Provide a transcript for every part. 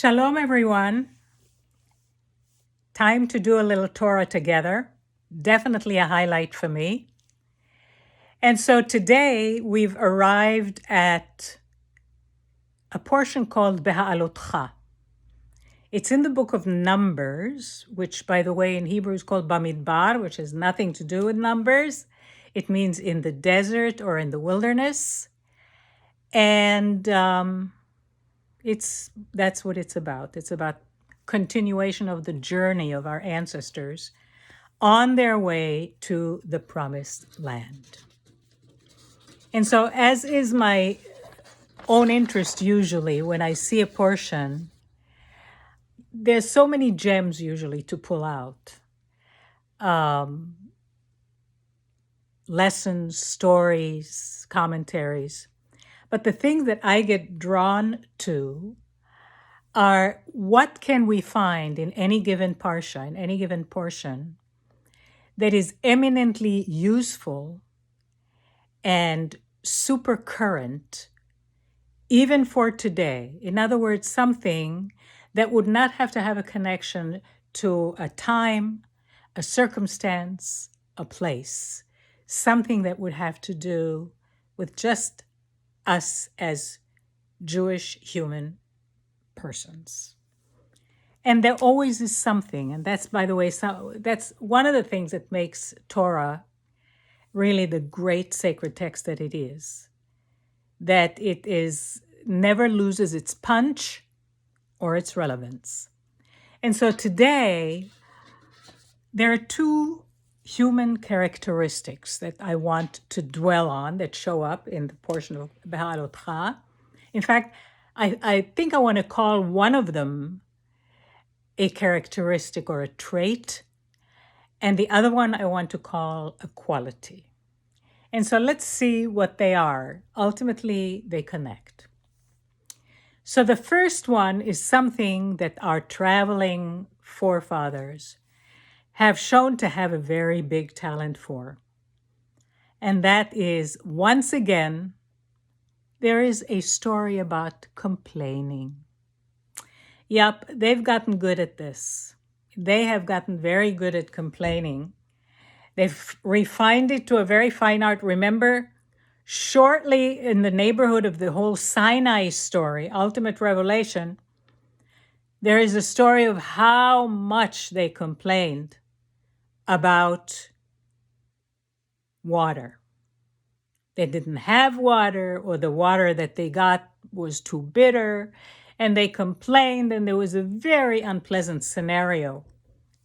Shalom, everyone. Time to do a little Torah together. Definitely a highlight for me. And so today we've arrived at a portion called Beha'alotcha. It's in the book of Numbers, which, by the way, in Hebrew is called Bamidbar, which has nothing to do with numbers. It means in the desert or in the wilderness. And that's what it's about. It's about continuation of the journey of our ancestors on their way to the promised land. And so, as is my own interest usually, when I see a portion, there's so many gems usually to pull out. Lessons, stories, commentaries. But the things that I get drawn to are what can we find in any given parsha, in any given portion, that is eminently useful and super current, even for today. In other words, something that would not have to have a connection to a time, a circumstance, a place, something that would have to do with just us as Jewish human persons. And there always is something, and that's, by the way, that's one of the things that makes Torah really the great sacred text that it is, that it is never loses its punch or its relevance. And so today, there are two human characteristics that I want to dwell on that show up in the portion of Beha'alotcha. In fact, I think I want to call one of them a characteristic or a trait, and the other one I want to call a quality. And so let's see what they are. Ultimately, they connect. So the first one is something that our traveling forefathers have shown to have a very big talent for. And that is, once again, there is a story about complaining. Yep, they've gotten good at this. They have gotten very good at complaining. They've refined it to a very fine art. Remember, shortly in the neighborhood of the whole Sinai story, ultimate revelation, there is a story of how much they complained about water. They didn't have water, or the water that they got was too bitter, and they complained, and there was a very unpleasant scenario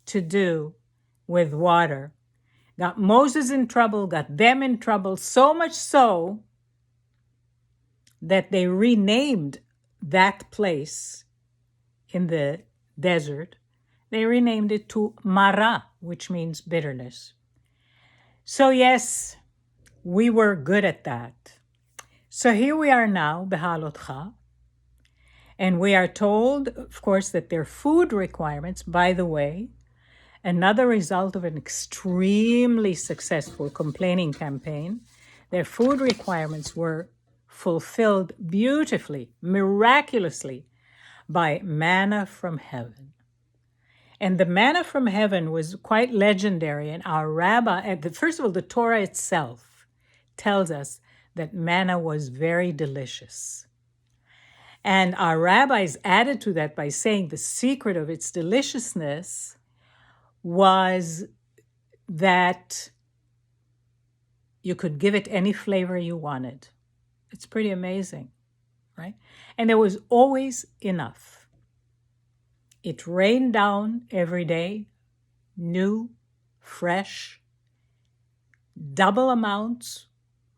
to do with water. Got Moses in trouble, got them in trouble, so much so that they renamed that place in the desert. They renamed it to Mara, which means bitterness. So yes, we were good at that. So here we are now, Beha'alotcha, and we are told, of course, that their food requirements, by the way, another result of an extremely successful complaining campaign, their food requirements were fulfilled beautifully, miraculously, by manna from heaven. And the manna from heaven was quite legendary. And our rabbi, first of all, the Torah itself tells us that manna was very delicious. And our rabbis added to that by saying the secret of its deliciousness was that you could give it any flavor you wanted. It's pretty amazing, right? And there was always enough. It rained down every day, new, fresh, double amounts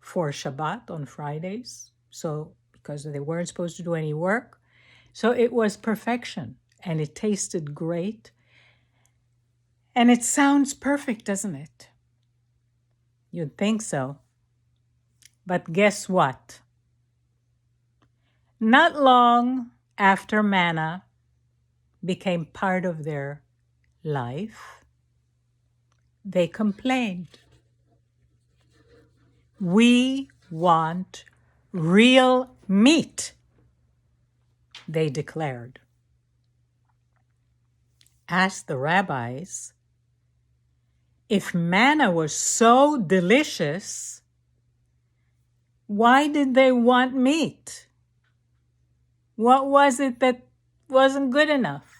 for Shabbat on Fridays. So, because they weren't supposed to do any work. So it was perfection, and it tasted great. And it sounds perfect, doesn't it? You'd think so. But guess what? Not long after manna became part of their life, they complained. We want real meat, they declared. asked the rabbis, if manna was so delicious, why did they want meat? What was it that wasn't good enough?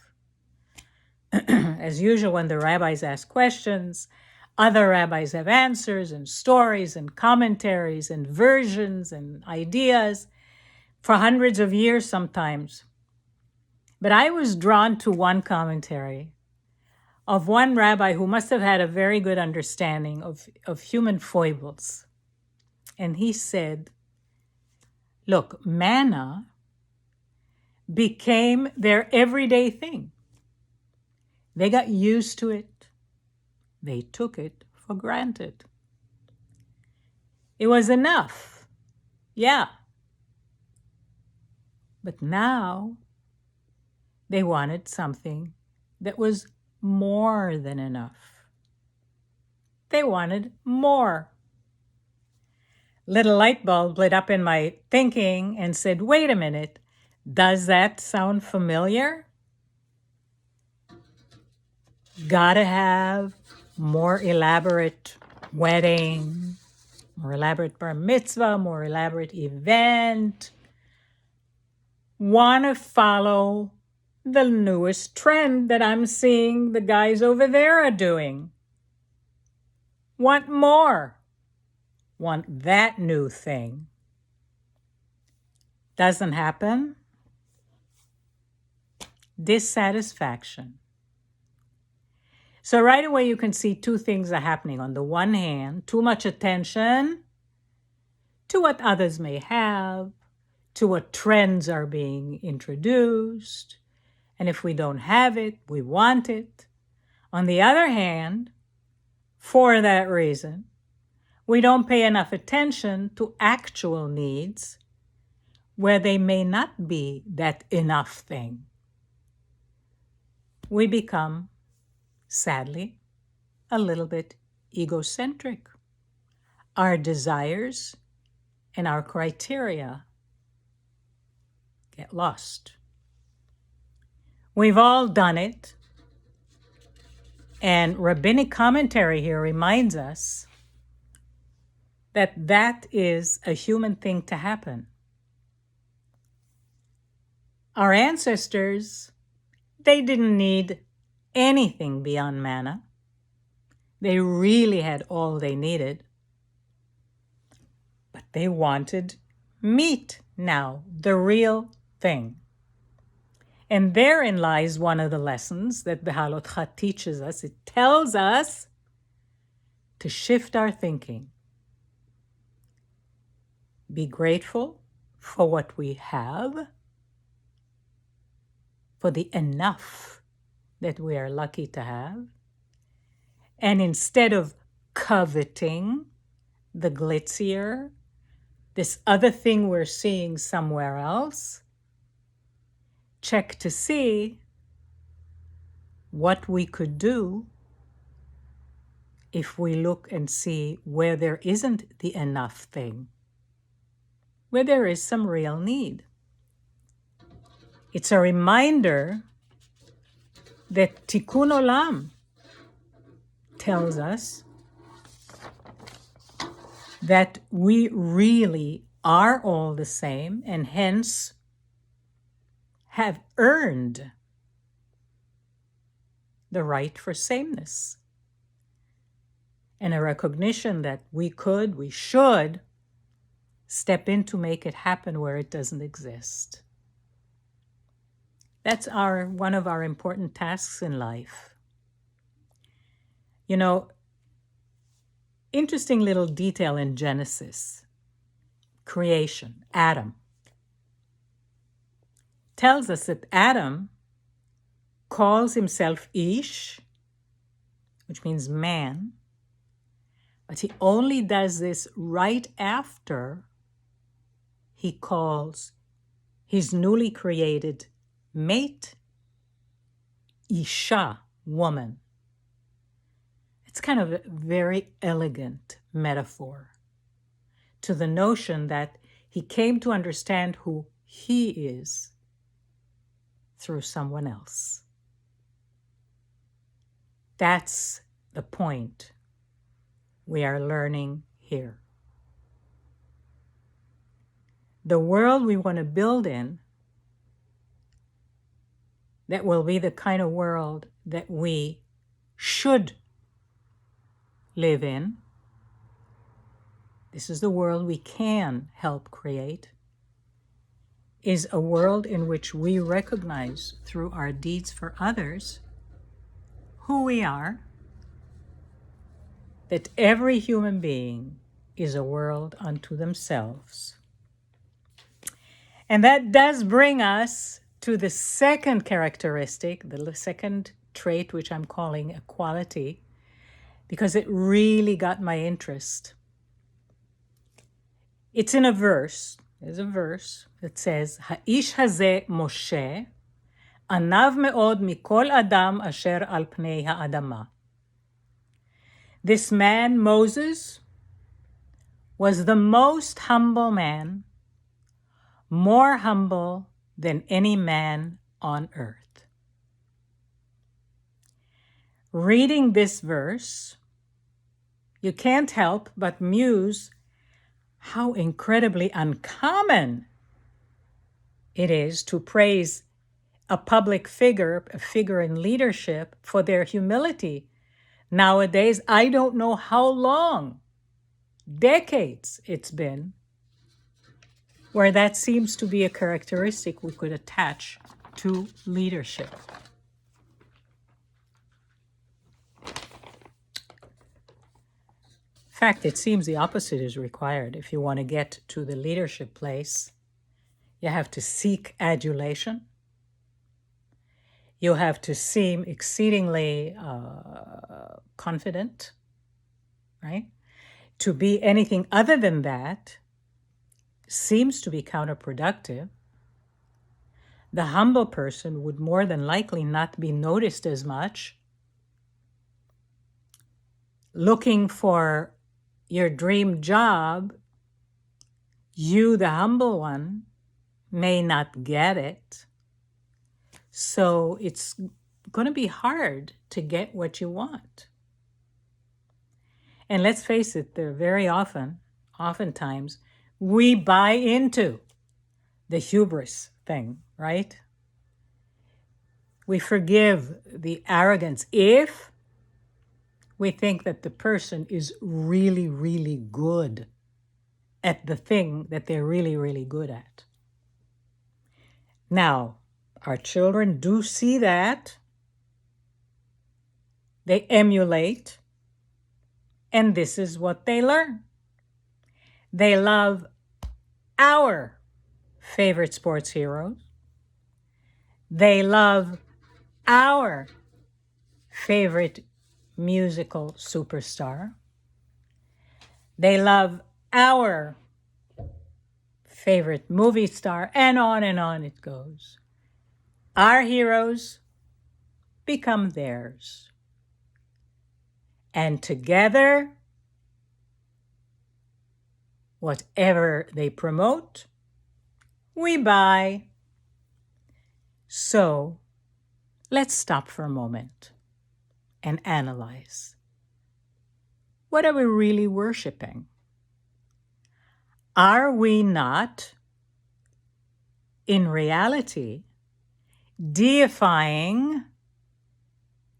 As usual, when the rabbis ask questions, other rabbis have answers and stories and commentaries and versions and ideas for hundreds of years sometimes. But I was drawn to one commentary of one rabbi who must have had a very good understanding of human foibles. And he said, look, manna became their everyday thing. They got used to it. They took it for granted. It was enough. Yeah. But now they wanted something that was more than enough. They wanted more. Little light bulb lit up in my thinking and said, wait a minute, does that sound familiar? Gotta have more elaborate wedding, more elaborate bar mitzvah, more elaborate event. Want to follow the newest trend that I'm seeing the guys over there are doing. Want more. Want that new thing. Doesn't happen. Dissatisfaction. So right away you can see two things are happening. On the one hand, too much attention to what others may have, to what trends are being introduced. And if we don't have it, we want it. On the other hand, for that reason, we don't pay enough attention to actual needs where they may not be that enough thing. We become, sadly, a little bit egocentric. Our desires and our criteria get lost. We've all done it. And rabbinic commentary here reminds us that that is a human thing to happen. Our ancestors, they didn't need anything beyond manna. They really had all they needed. But they wanted meat now, the real thing. And therein lies one of the lessons that Behalotcha teaches us. It tells us to shift our thinking. Be grateful for what we have, for the enough that we are lucky to have. And instead of coveting the glitzier, this other thing we're seeing somewhere else, check to see what we could do if we look and see where there isn't the enough thing, where there is some real need. It's a reminder that Tikkun Olam tells us that we really are all the same and hence have earned the right for sameness. And a recognition that we should step in to make it happen where it doesn't exist. That's one of our important tasks in life. You know, interesting little detail in Genesis, creation, Adam, tells us that Adam calls himself Ish, which means man, but he only does this right after he calls his newly created mate Isha, woman. It's kind of a very elegant metaphor to the notion that he came to understand who he is through someone else. That's the point we are learning here. The world we want to build in, that will be the kind of world that we should live in. This is the world we can help create, is a world in which we recognize through our deeds for others who we are, that every human being is a world unto themselves. And that does bring us to the second characteristic, the second trait, which I'm calling a quality, because it really got my interest. It's in a verse. There's a verse that says, Ha'ish hazeh Moshe, anav me'od mikol adam asher al pnei ha'adama. This man, Moses, was the most humble man, more humble than any man on earth. Reading this verse, you can't help but muse how incredibly uncommon it is to praise a public figure, a figure in leadership, for their humility. Nowadays, I don't know how long, decades it's been, where that seems to be a characteristic we could attach to leadership. In fact, it seems the opposite is required. If you want to get to the leadership place, you have to seek adulation. You have to seem exceedingly confident, right? To be anything other than that seems to be counterproductive. The humble person would more than likely not be noticed as much. Looking for your dream job, you, the humble one, may not get it. So it's going to be hard to get what you want. And let's face it, oftentimes, we buy into the hubris thing, right? We forgive the arrogance if we think that the person is really, really good at the thing that they're really, really good at. Now, our children do see that. They emulate, and this is what they learn. They love our favorite sports heroes. They love our favorite musical superstar. They love our favorite movie star, and on it goes. Our heroes become theirs. And together, whatever they promote, we buy. So let's stop for a moment and analyze. What are we really worshiping? Are we not, in reality, deifying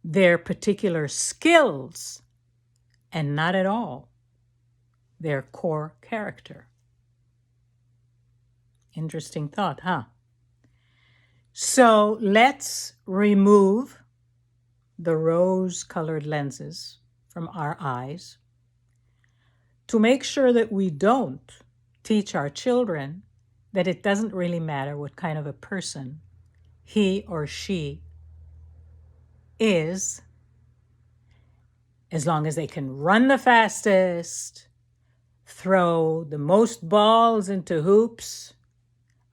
their particular skills and not at all their core character? Interesting thought, huh? So let's remove the rose-colored lenses from our eyes to make sure that we don't teach our children that it doesn't really matter what kind of a person he or she is, as long as they can run the fastest, throw the most balls into hoops.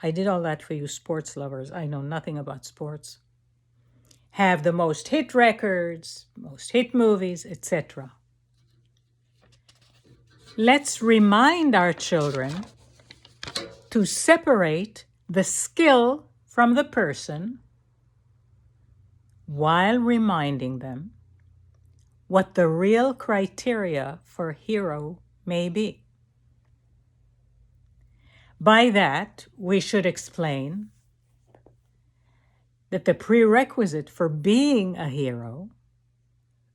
I did all that for you sports lovers. I know nothing about sports. Have the most hit records, most hit movies, etc. Let's remind our children to separate the skill from the person while reminding them what the real criteria for hero may be. By that, we should explain that the prerequisite for being a hero,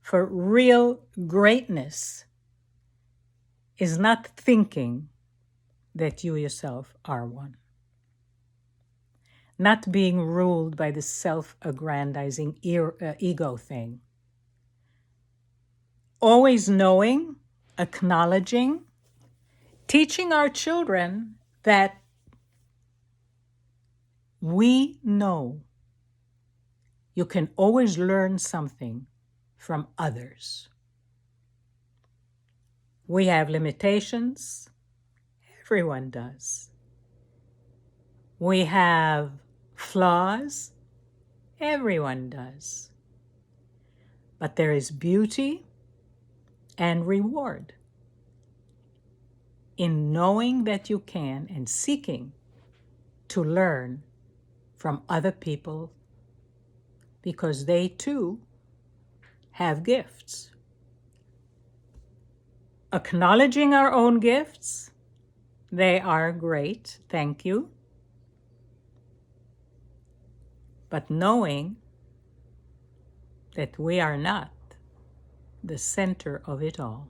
for real greatness, is not thinking that you yourself are one. Not being ruled by the self-aggrandizing ego thing. Always knowing, acknowledging, teaching our children that we know you can always learn something from others. We have limitations. Everyone does. We have flaws. Everyone does. But there is beauty and reward in knowing that you can and seeking to learn from other people because they too have gifts. Acknowledging our own gifts, they are great, thank you. But knowing that we are not the center of it all.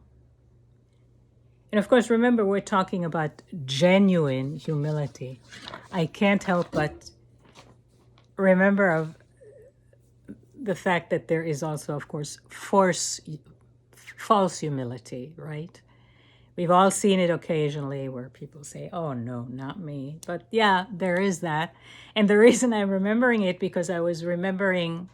And of course, remember, we're talking about genuine humility. I can't help but remember of the fact that there is also, of course, false humility, right? We've all seen it occasionally where people say, oh no, not me. But yeah, there is that. And the reason I'm remembering it because I was remembering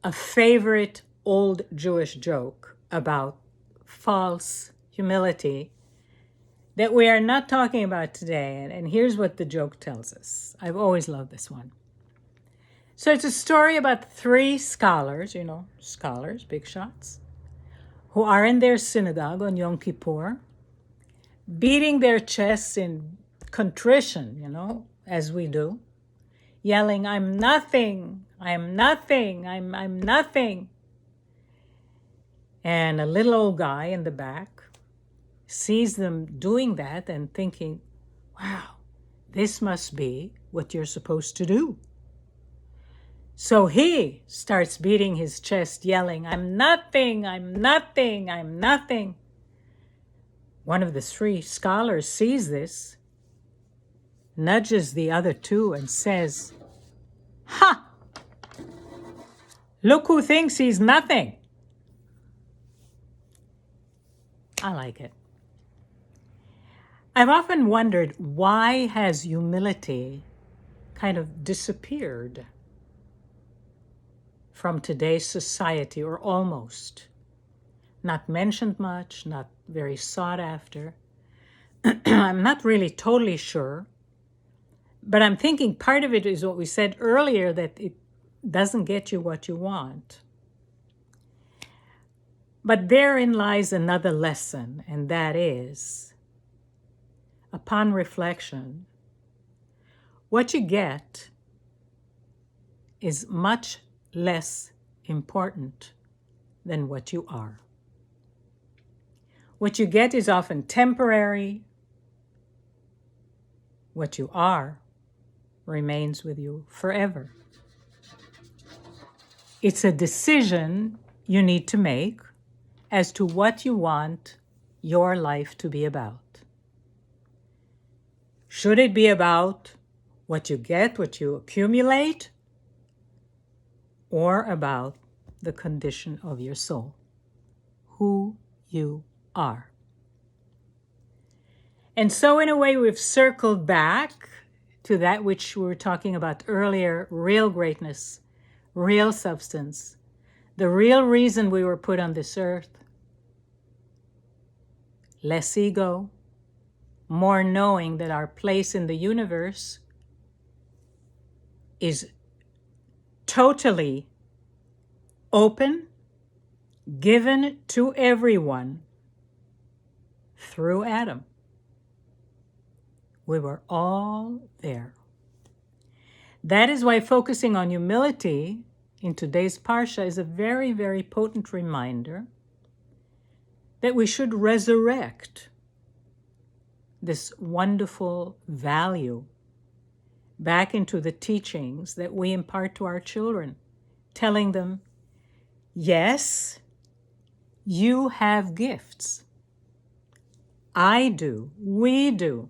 a favorite old Jewish joke about false humility that we are not talking about today. And here's what the joke tells us. I've always loved this one. So it's a story about three scholars, scholars, big shots, who are in their synagogue on Yom Kippur, beating their chests in contrition, as we do, yelling, I'm nothing, I'm nothing, I'm nothing. And a little old guy in the back sees them doing that and thinking, wow, this must be what you're supposed to do. So he starts beating his chest, yelling, I'm nothing, I'm nothing, I'm nothing. One of the three scholars sees this, nudges the other two and says, ha! Look who thinks he's nothing. I like it. I've often wondered, why has humility kind of disappeared from today's society, or almost? Not mentioned much, not very sought after. I'm not really totally sure, but I'm thinking part of it is what we said earlier, that it doesn't get you what you want. But therein lies another lesson, and that is, upon reflection, what you get is much less important than what you are. What you get is often temporary. What you are remains with you forever. It's a decision you need to make as to what you want your life to be about. Should it be about what you get, what you accumulate, or about the condition of your soul, who you are? And so in a way, we've circled back to that which we were talking about earlier, real greatness, real substance, the real reason we were put on this earth. Less ego, more knowing that our place in the universe is totally open, given to everyone through Adam. We were all there. That is why focusing on humility in today's Parsha is a very, very potent reminder that we should resurrect this wonderful value back into the teachings that we impart to our children, telling them, yes, you have gifts. I do. We do.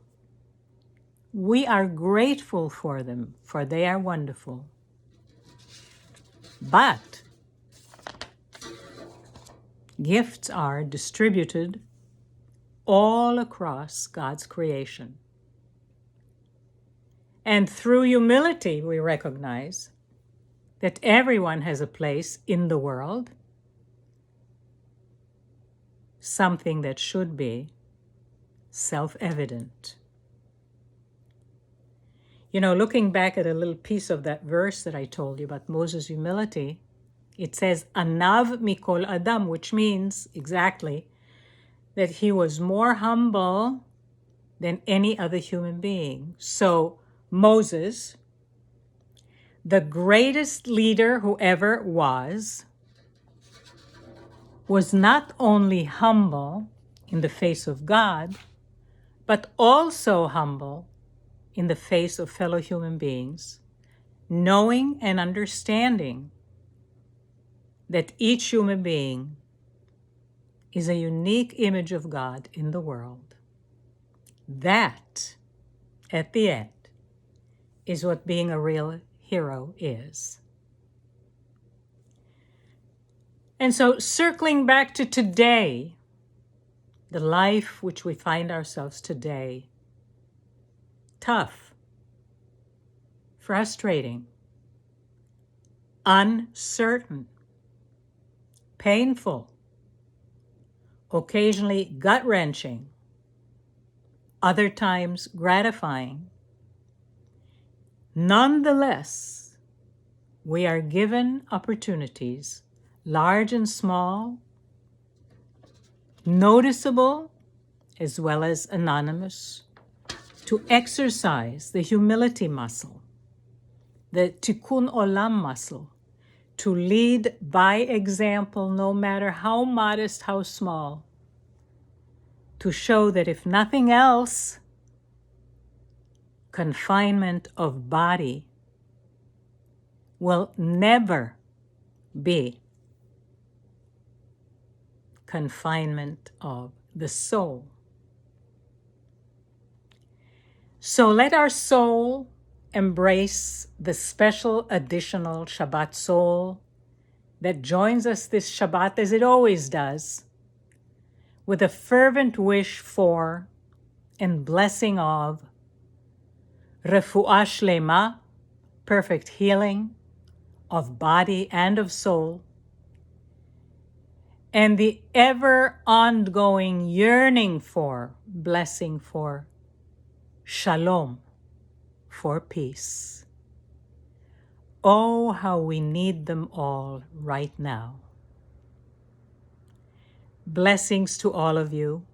We are grateful for them, for they are wonderful. But gifts are distributed all across God's creation. And through humility, we recognize that everyone has a place in the world, something that should be self-evident. You know, looking back at a little piece of that verse that I told you about Moses' humility, it says, Anav mikol Adam, which means exactly that he was more humble than any other human being. So Moses, the greatest leader who ever was not only humble in the face of God, but also humble in the face of fellow human beings, knowing and understanding that each human being is a unique image of God in the world. That, at the end, is what being a real hero is. And so, circling back to today, the life which we find ourselves today, tough, frustrating, uncertain, painful, occasionally gut-wrenching, other times gratifying. Nonetheless, we are given opportunities, large and small, noticeable as well as anonymous, to exercise the humility muscle, the tikkun olam muscle, to lead by example, no matter how modest, how small, to show that if nothing else, confinement of body will never be confinement of the soul. So let our soul embrace the special additional Shabbat soul that joins us this Shabbat, as it always does, with a fervent wish for and blessing of refuah shlema, perfect healing of body and of soul, and the ever ongoing yearning for, blessing for shalom, for peace. Oh, how we need them all right now. Blessings to all of you.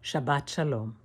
Shabbat Shalom.